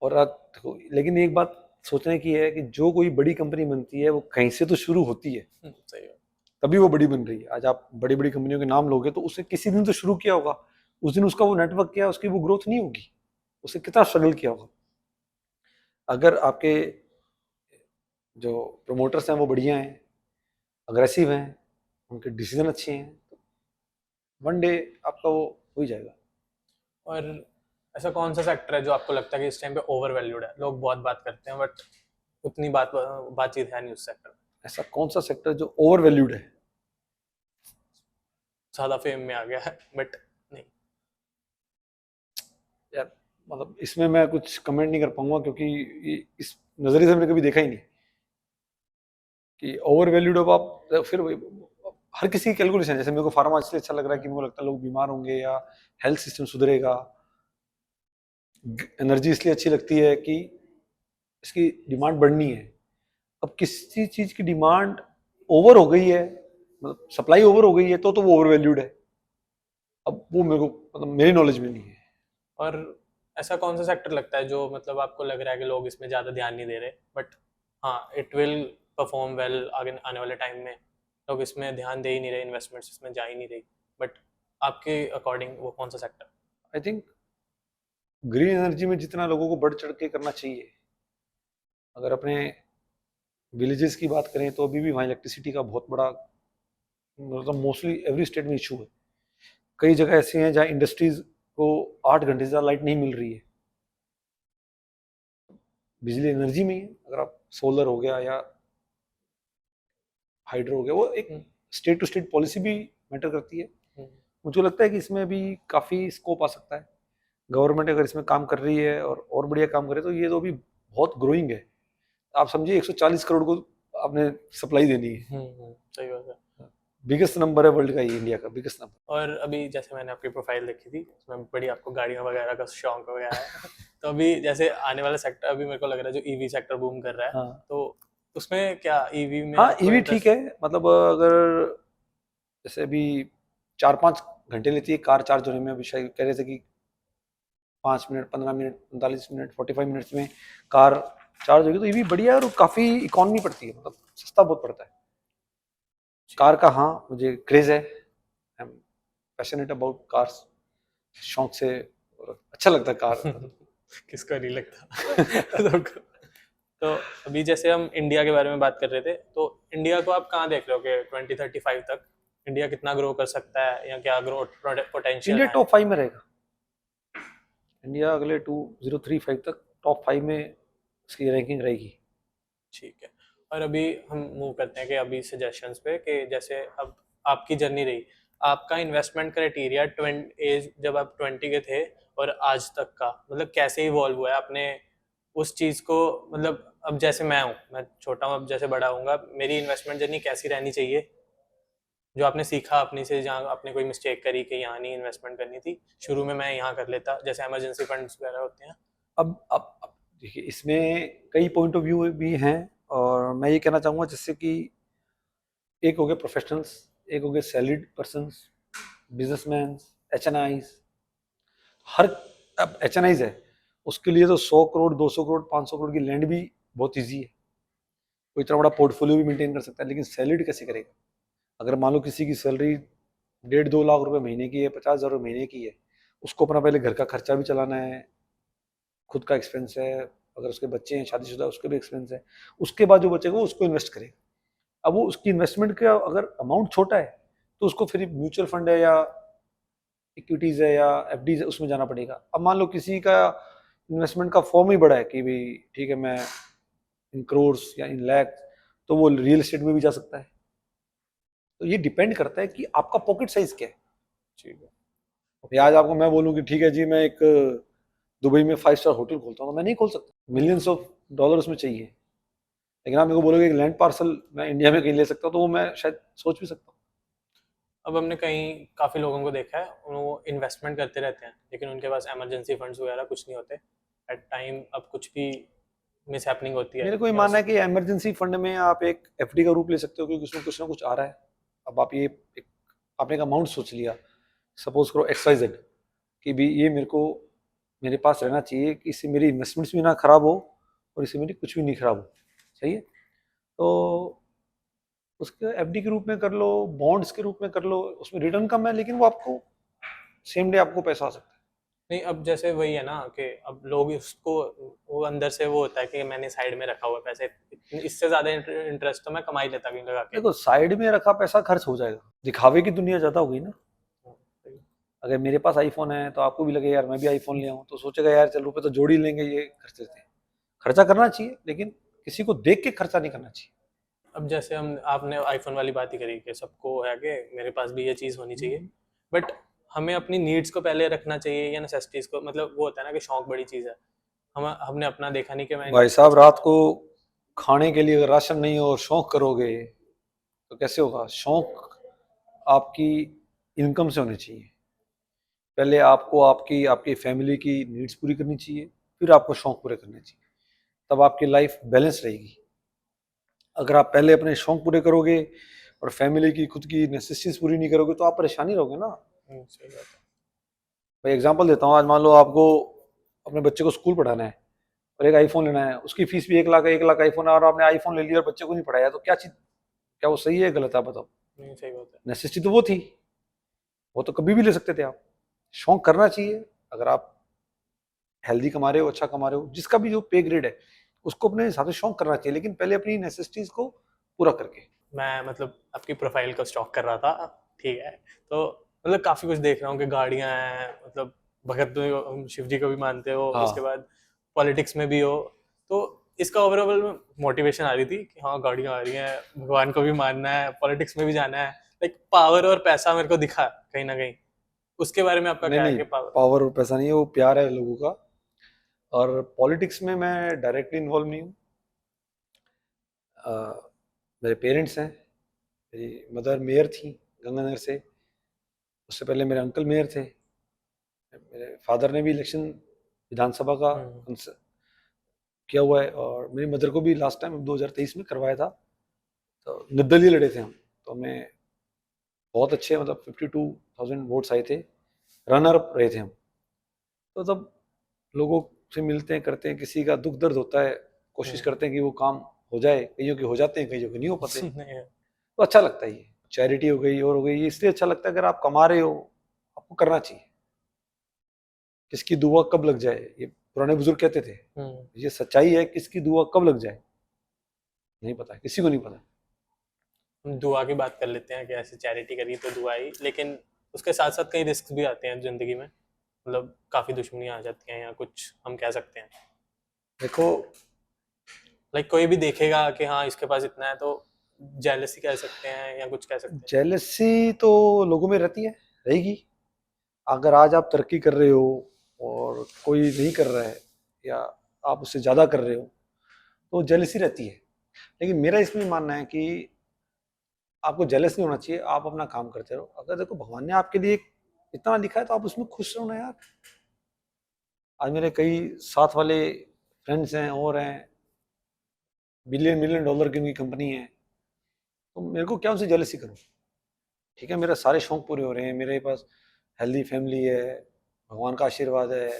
और आज देखो, लेकिन एक बात सोचने की है कि जो कोई बड़ी कंपनी बनती है वो कहीं से तो शुरू होती है, सही बात। तभी वो बड़ी बन रही है। आज आप बड़ी बड़ी कंपनियों के नाम लोगे तो उसने किसी दिन तो शुरू किया होगा, उस दिन उसका वो नेटवर्क किया, उसकी वो ग्रोथ नहीं होगी, उसने कितना स्ट्रगल किया होगा। अगर आपके जो प्रमोटर्स हैं वो बढ़िया हैं, अग्रेसिव हैं, उनके डिसीजन अच्छे हैं, तो वन डे आपका वो हो ही जाएगा। और ऐसा कौन सा सेक्टर है जो आपको लगता है कि इस टाइम पे ओवर वैल्यूड है? लोग बहुत बात करते हैं बट उतनी बातचीत है नहीं उस सेक्टर में। ऐसा कौन सा सेक्टर जो ओवर वैल्यूड है? ज्यादा फेम में आ गया है बट नहीं। यार मतलब इसमें मैं कुछ कमेंट नहीं कर पाऊंगा, क्योंकि इस नजरिए से मैंने कभी देखा ही नहीं कि ओवर वैल्यूड हो आप। फिर हर किसी की कैलकुलेशन है। जैसे मेरे को फार्मा इसलिए अच्छा लग रहा है कि मेरे को लगता है लोग बीमार होंगे या हेल्थ सिस्टम सुधरेगा। एनर्जी इसलिए अच्छी लगती है कि इसकी डिमांड बढ़नी है। अब किसी चीज की डिमांड ओवर हो गई है, मतलब सप्लाई ओवर हो गई है, तो वो ओवर वैल्यूड है। अब वो मेरे को मतलब मेरी नॉलेज में नहीं है। और ऐसा कौन सा सेक्टर लगता है जो मतलब आपको लग रहा है कि लोग इसमें ज़्यादा ध्यान नहीं दे रहे बट हाँ इट विल परफॉर्म वेल आगे आने वाले टाइम में? लोग इसमें ध्यान दे ही नहीं रहे, इन्वेस्टमेंट्स इसमें जा ही नहीं रही, बट आपके अकॉर्डिंग वो कौन सा sector? I think green energy में जितना लोगों को बढ़ चढ़ के करना चाहिए। अगर अपने विलेजेस की बात करें तो अभी भी वहाँ इलेक्ट्रिसिटी का बहुत बड़ा, मतलब मोस्टली एवरी स्टेट में इशू है। कई जगह ऐसे हैं जहाँ इंडस्ट्रीज को 8 घंटे से ज़्यादा लाइट नहीं मिल रही है। बिजली एनर्जी में ही है। अगर आप सोलर हो गया या हाइड्रो हो गया, वो एक स्टेट टू स्टेट पॉलिसी भी मैटर करती है। मुझे लगता है कि इसमें भी काफ़ी स्कोप आ सकता है। गवर्नमेंट अगर इसमें काम कर रही है और बढ़िया काम करे तो ये तो भी बहुत ग्रोइंग है। आप समझिए 140 करोड़ को आपने सप्लाई देनी है। सही बात है। बिगेस्ट नंबर है वर्ल्ड का, ये इंडिया का बिगेस्ट नंबर। और अभी जैसे मैंने आपकी प्रोफाइल देखी थी उसमें बड़ी आपको गाड़ियां वगैरह का शौक वगैरह है तो अभी जैसे आने वाला सेक्टर अभी मेरे को लग रहा है जो ईवी सेक्टर बूम कर रहा है, हाँ तो उसमें क्या ईवी में हाँ, आपको ईवी इंटरेस्ट? ठीक है। मतलब अगर जैसे अभी 4-5 घंटे लेती है कार चार्ज होने में, अभी शायद कह रहे थे कि 5 मिनट, 15 मिनट, 45 मिनट, 45 मिनट्स में कार चार्ज होगी, तो ईवी बढ़िया है और काफ़ी इकोनॉमी पड़ती है, मतलब सस्ता बहुत पड़ता है कार का। हाँ मुझे क्रेज है, I am passionate about cars, शौक से, और अच्छा लगता है कार। किसको नहीं लगता सबको। तो अभी जैसे हम इंडिया के बारे में बात कर रहे थे, तो इंडिया को आप कहाँ देख रहे हो कि 2035 तक इंडिया कितना ग्रो कर सकता है या क्या ग्रोथ पोटेंशियल इंडिया है? टॉप 5 में रहेगा। इंडिया अगले 2035 तक टॉप 5 में इसकी रैंकिंग रहेगी। ठीक है। और अभी हम मूव करते हैं कि अभी सजेशंस पे, कि जैसे अब आपकी जर्नी रही, आपका इन्वेस्टमेंट क्राइटेरिया एज जब आप 20 के थे और आज तक का मतलब कैसे इवॉल्व हुआ है आपने उस चीज़ को? मतलब अब जैसे मैं छोटा हूँ, अब जैसे बड़ा हूँगा, मेरी इन्वेस्टमेंट जर्नी कैसी रहनी चाहिए? जो आपने सीखा अपनी से, जहाँ आपने कोई मिस्टेक करी कि यहाँ नहीं इन्वेस्टमेंट करनी थी, शुरू में मैं यहाँ कर लेता, जैसे इमरजेंसी फंड्स वगैरह होते हैं। अब देखिए, इसमें कई पॉइंट ऑफ व्यू भी हैं, और मैं ये कहना चाहूँगा जैसे कि एक हो गए प्रोफेशनल्स, एक हो गए सैलरीड पर्सन्स, बिजनेसमैन, एचएनआईज। हर अब एचएनआईज है उसके लिए तो 100 करोड़, 200 करोड़, 500 करोड़ की लैंड भी बहुत ईजी है, कोई इतना बड़ा पोर्टफोलियो भी मेंटेन कर सकता है। लेकिन सैलरीड कैसे करेगा? अगर मान लो किसी की सैलरी 1.5-2 लाख रुपए महीने की है, 50,000 रुपये महीने की है, उसको अपना पहले घर का खर्चा भी चलाना है, खुद का एक्सपेंस है, अगर उसके बच्चे हैं शादीशुदा उसके भी एक्सपेंस है, उसके बाद जो बचेगा वो उसको इन्वेस्ट करेगा। अब वो उसकी इन्वेस्टमेंट का अगर अमाउंट छोटा है तो उसको फिर म्यूचुअल फंड है या इक्विटीज है या एफडीज है उसमें जाना पड़ेगा। अब मान लो किसी का इन्वेस्टमेंट का फॉर्म ही बड़ा है कि भाई ठीक है मैं इन करोर्स या इन लैख, तो वो रियल एस्टेट में भी जा सकता है। तो ये डिपेंड करता है कि आपका पॉकेट साइज क्या है। ठीक है। आज आपको मैं बोलूँ कि ठीक है जी मैं एक दुबई में 5 स्टार होटल खोलता हूँ, तो मैं नहीं खोल सकता, मिलियंस ऑफ डॉलर उसमें चाहिए। लेकिन आप मेरे को बोलोगे कि लैंड पार्सल मैं इंडिया में कहीं ले सकता हूँ, तो वो मैं शायद सोच भी सकता हूँ। अब हमने कहीं काफ़ी लोगों को देखा है, वो इन्वेस्टमेंट करते रहते हैं लेकिन उनके पास इमरजेंसी फंड्स वगैरह कुछ नहीं होते एट टाइम। अब कुछ भी मिस हैपनिंग होती है मेरे को ये या मानना है कि इमरजेंसी फंड में आप एक एफडी का रूप ले सकते हो, क्योंकि उसमें कुछ ना कुछ आ रहा है। अब आप ये एक आपने एक अमाउंट सोच लिया, सपोज करो XYZ, कि भी ये मेरे पास रहना चाहिए कि इससे मेरी इन्वेस्टमेंट्स भी ना खराब हो और इससे मेरी कुछ भी नहीं खराब हो। सही है, तो उसके एफडी के रूप में कर लो, बॉन्ड्स के रूप में कर लो, उसमें रिटर्न कम है लेकिन वो आपको सेम डे आपको पैसा आ सकता है। नहीं। अब जैसे वही है ना कि अब लोग इसको, वो अंदर से वो होता है कि मैंने साइड में रखा हुआ है पैसे, इससे ज्यादा इंटरेस्ट तो मैं कमा ही लेता कहीं लगा के। देखो, साइड में रखा पैसा खर्च हो जाएगा, दिखावे की दुनिया ज्यादा हो गई ना। अगर मेरे पास आईफोन है तो आपको भी लगे यार मैं भी आईफोन ले आऊं, तो सोचेगा यार चल रुपए तो जोड़ ही लेंगे, ये खर्च देते हैं। खर्चा करना चाहिए लेकिन किसी को देख के खर्चा नहीं करना चाहिए। अब जैसे हम आपने आईफोन वाली बात ही करी कि सबको है कि मेरे पास भी ये चीज़ होनी चाहिए, बट हमें अपनी नीड्स को पहले रखना चाहिए या नेसेसिटीज को। मतलब वो होता है ना कि शौक बड़ी चीज़ है। हमने अपना देखा नहीं कि मैं भाई साहब, रात को खाने के लिए अगर राशन नहीं हो और शौक करोगे तो कैसे होगा? शौक आपकी इनकम से होने चाहिए। पहले आपको आपकी आपकी फैमिली की नीड्स पूरी करनी चाहिए, फिर आपको शौक पूरे करने चाहिए, तब आपकी लाइफ बैलेंस रहेगी। अगर आप पहले अपने शौक पूरे करोगे और फैमिली की खुद की नेसेसिटीज पूरी नहीं करोगे तो आप परेशानी रहोगे ना। सही बात है। भाई एग्जांपल देता हूँ, आज मान लो आपको अपने बच्चे को स्कूल पढ़ाना है और एक आईफोन लेना है, उसकी फीस भी 1 लाख है, 1 लाख आईफोन है, और आपने आईफोन ले लिया और बच्चे को नहीं पढ़ाया, तो क्या चीज, क्या वो सही है गलत है? आप बताओ। नहीं, सही बात है। नेसेसिटी तो वो थी, वो तो कभी भी ले सकते थे आप। शौक करना चाहिए। अगर आप हेल्दी कमा रहे हो, अच्छा कमा रहे हो, जिसका भी जो पे ग्रेड है उसको अपने हिसाब से शौक करना चाहिए, लेकिन पहले अपनी नेसेसिटीज को पूरा करके। मैं मतलब आपकी प्रोफाइल को स्टॉक कर रहा था, ठीक है, तो मतलब काफ़ी कुछ देख रहा हूँ कि गाड़ियाँ हैं, मतलब भगत तो हम शिव जी को भी मानते हो, उसके हाँ, बाद पॉलिटिक्स में भी हो, तो इसका ओवरऑल मोटिवेशन आ रही थी कि हाँ गाड़ियाँ आ रही हैं, भगवान को भी मानना है, पॉलिटिक्स में भी जाना है, लाइक पावर और पैसा मेरे को दिखा कहीं ना कहीं। उसके बारे में आपका नहीं क्या है नहीं, कि पावर? पावर और पैसा नहीं है, वो प्यार है लोगों का। और पॉलिटिक्स में मैं डायरेक्टली इन्वॉल्व नहीं हूँ। अ, मेरे पेरेंट्स हैं, मेरी मदर मेयर थी गंगानगर से, उससे पहले मेरे अंकल मेयर थे, मेरे फादर ने भी इलेक्शन विधानसभा का किया हुआ है, और मेरी मदर को भी लास्ट टाइम 2023 में करवाया था। तो निर्दलीय लड़े थे हम, तो हमें बहुत अच्छे, मतलब 52,000 वोट्स आए थे, रनर अप रहे थे हम। तो तब लोगों से मिलते हैं, करते हैं, किसी का दुख दर्द होता है, कोशिश करते हैं कि वो काम हो जाए, कईयों के हो जाते हैं, कईयों के नहीं हो पाते, तो अच्छा लगता है। ये चैरिटी हो गई और हो गई, ये इसलिए अच्छा लगता है, अगर आप कमा रहे हो आपको करना चाहिए। किसकी दुआ कब लग जाए, ये पुराने बुजुर्ग कहते थे, ये सच्चाई है, किसकी दुआ कब लग जाए नहीं पता, किसी को नहीं पता। हम दुआ की बात कर लेते हैं कि ऐसे चैरिटी करी तो दुआ ही, लेकिन उसके साथ साथ कई रिस्क भी आते हैं जिंदगी में, मतलब काफ़ी दुश्मनियाँ आ जाती हैं या कुछ हम कह सकते हैं। देखो, लाइक कोई भी देखेगा कि हाँ इसके पास इतना है तो जेलसी कह सकते हैं या कुछ कह सकते हैं। जेलसी तो लोगों में रहती है, रहेगी। अगर आज आप तरक्की कर रहे हो और कोई नहीं कर रहा है, या आप उससे ज़्यादा कर रहे हो, तो जेलसी रहती है। लेकिन मेरा इसमें मानना है कि आपको जेलस नहीं होना चाहिए, आप अपना काम करते रहो। अगर देखो भगवान ने आपके लिए इतना लिखा है तो आप उसमें खुश रहो ना यार। आज मेरे कई साथ वाले फ्रेंड्स हैं और हैं, बिलियन मिलियन डॉलर की उनकी कंपनी है, तो मेरे को क्या उनसे जेलसी करूं? ठीक है, मेरे सारे शौक पूरे हो रहे हैं, मेरे पास हेल्दी फैमिली है, भगवान का आशीर्वाद है,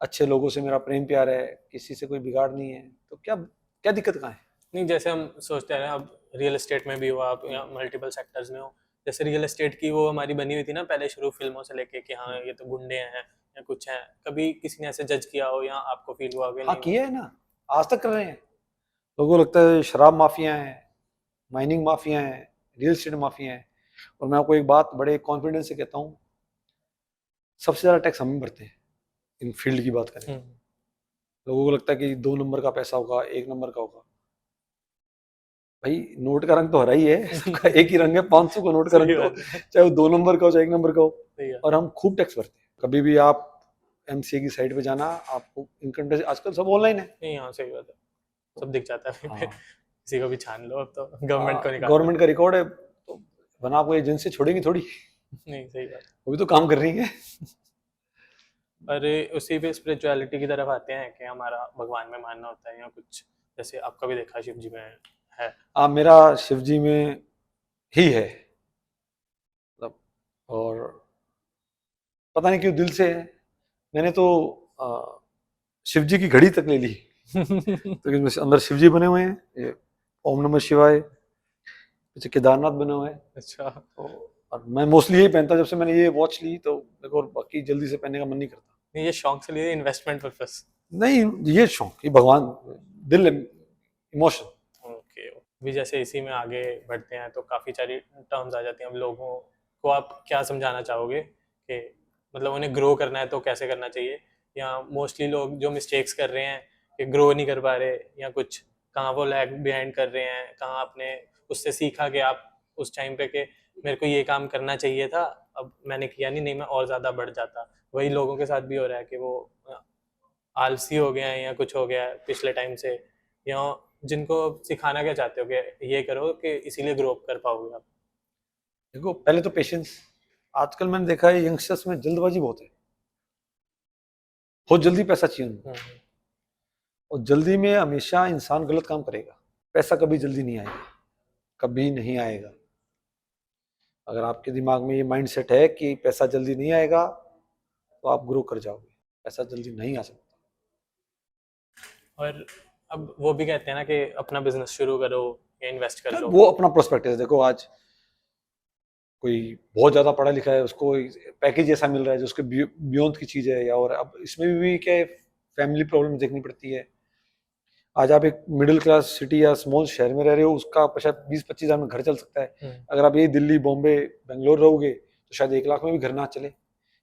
अच्छे लोगों से मेरा प्रेम प्यार है, किसी से कोई बिगाड़ नहीं है, तो क्या क्या दिक्कत कहाँ है? नहीं, जैसे हम सोचते हैं अब रियल एस्टेट में भी हो आप या मल्टीपल सेक्टर्स में हो, जैसे रियल एस्टेट की वो हमारी बनी हुई थी ना पहले शुरू फिल्मों से लेके कि हाँ ये तो गुंडे हैं या कुछ हैं, कभी किसी ने ऐसे जज किया हो या आपको फील हुआ कि हाँ नहीं? किया है ना, आज तक कर रहे हैं। लोगों को लगता है शराब माफिया हैं, माइनिंग माफिया हैं, रियल एस्टेट माफिया हैं, और मैं आपको एक बात बड़े कॉन्फिडेंस से कहता हूँ, सबसे ज़्यादा टैक्स हम ही भरते हैं इन फील्ड की बात करें। लोगों को लगता है कि 2 नंबर का पैसा होगा, 1 नंबर का होगा। भाई नोट का रंग तो हरा ही है, सबका एक ही रंग है, 500 का नोट का रंग, सही तो बात है। चाहे वो 2 नंबर का हो चाहे 1 नंबर का हो। सही है। और हम खूब टैक्स भरते हैं। कभी भी आप एमसीए की साइट पे जाना, आपको इनकम टैक्स आजकल सब ऑनलाइन है। नहीं, हाँ सही बात है, सब दिख जाता है कहीं पे, हाँ, किसी को भी छान लो अब तो गवर्नमेंट को निकाल लो। गवर्नमेंट का रिकॉर्ड है, तो वरना आपको एजेंसी छोड़ेंगी थोड़ी, नहीं सही बात। वो भी तो काम कर रही है। अरे उसी पे स्पिरिचुअलिटी की तरफ आते हैं कि हमारा भगवान में मानना होता है या कुछ, जैसे आपका भी देखा शिव जी में है। मेरा शिव जी में ही है मतलब, और पता नहीं क्यों दिल से है। मैंने तो शिव जी की घड़ी तक ले ली, तो इसमें अंदर शिव जी बने हुए हैं, ये ओम नमः शिवाय, पीछे केदारनाथ बने हुए हैं। अच्छा। तो और मैं मोस्टली यही पहनता, जब से मैंने ये वॉच ली तो मेरे को और बाकी जल्दी से पहनने का मन नहीं करता। नहीं, ये शौक से लिए, इन्वेस्टमेंट पर्पस? नहीं, ये शौक, ये भगवान, दिल, इमोशन। ओके। भी जैसे इसी में आगे बढ़ते हैं तो काफ़ी सारी टर्म्स आ जाती हैं। हम लोगों को आप क्या समझाना चाहोगे कि मतलब उन्हें ग्रो करना है तो कैसे करना चाहिए, या मोस्टली लोग जो मिस्टेक्स कर रहे हैं कि ग्रो नहीं कर पा रहे, या कुछ कहाँ वो लैग बिहाइंड कर रहे हैं, कहाँ आपने उससे सीखा कि आप उस टाइम पे कि मेरे को ये काम करना चाहिए था, अब मैंने किया नहीं मैं और ज़्यादा बढ़ जाता। वही लोगों के साथ भी हो रहा है कि वो आलसी हो गया है या कुछ हो गया है पिछले टाइम से, या जिनको सिखाना क्या चाहते हो कि ये करो कि इसीलिए ग्रो अप कर पाओगे आप? देखो, पहले तो पेशेंस। आजकल मैंने देखा है यंगस्टर्स में जल्दबाजी बहुत है, बहुत जल्दी पैसा चाहिए उनको, और जल्दी में हमेशा इंसान गलत काम करेगा। पैसा कभी जल्दी नहीं आएगा, कभी नहीं आएगा। अगर आपके दिमाग में ये माइंड सेट है कि पैसा जल्दी नहीं आएगा, तो आप ग्रो कर जाओगे। पैसा जल्दी नहीं आ सकता। और अब वो भी कहते हैं ना कि अपना बिजनेस शुरू करो या इन्वेस्ट कर लो। वो अपना प्रोस्पेक्ट है। देखो, आज कोई बहुत ज्यादा पढ़ा लिखा है, उसको पैकेज ऐसा मिल रहा है जो उसके बियॉन्ड की चीज है, या और अब इसमें भी क्या है, फैमिली प्रॉब्लम देखनी पड़ती है। आज आप एक मिडिल क्लास सिटी या स्मॉल शहर में रह रहे हो, उसका शायद 20-25 हज़ार में घर चल सकता है। अगर आप ये दिल्ली, बॉम्बे, बेंगलोर रहोगे तो शायद 1 लाख में भी घर ना चले।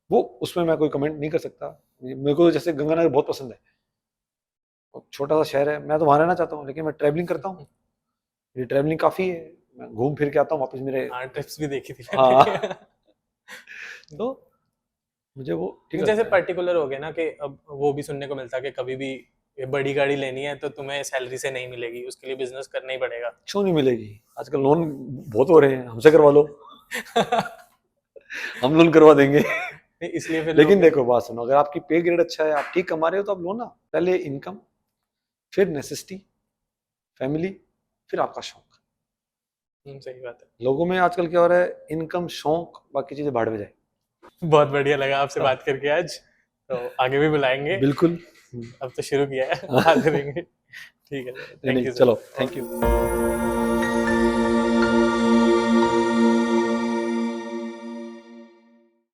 वो उसमें मैं कोई कमेंट नहीं कर सकता। मेरे को जैसे गंगानगर बहुत पसंद है, छोटा सा शहर है, मैं तो वहां रहना चाहता हूँ, लेकिन मैं ट्रैवलिंग करता हूँ, मेरी ट्रैवलिंग काफी है, मैं घूम फिर के आता हूँ वापस मेरे। हाँ, ट्रिप्स भी देखी थी हाँ। मैंने। तो मुझे वो ठीक जैसे लगता है। पर्टिकुलर हो गया ना कि अब वो भी सुनने को मिलता है कि कभी भी ये बड़ी गाड़ी लेनी है तो तुम्हें सैलरी से नहीं मिलेगी, उसके लिए बिजनेस करना ही पड़ेगा। क्यों नहीं मिलेगी? आजकल लोन बहुत हो रहे हैं, हमसे करवा लो। हम लोन करवा देंगे। नहीं, इसलिए फिर लेकिन लोग देखो, बात सुनो, अगर आपकी पे ग्रेड अच्छा है, आप ठीक कमा रहे हो, तो आप लो ना। पहले इनकम, फिर नेसेसिटी, फैमिली, फिर आपका शौक। सही बात है। लोगों में आजकल क्या हो रहा है, इनकम, शौक, बाकी चीजें भाड़ में जाए। बहुत बढ़िया लगा आपसे हाँ। बात करके आज, तो आगे भी बुलाएंगे। बिल्कुल। अब तो शुरू किया है, बात करेंगे। ठीक है, नहीं थैंक नहीं, यू चलो, सर। Thank you.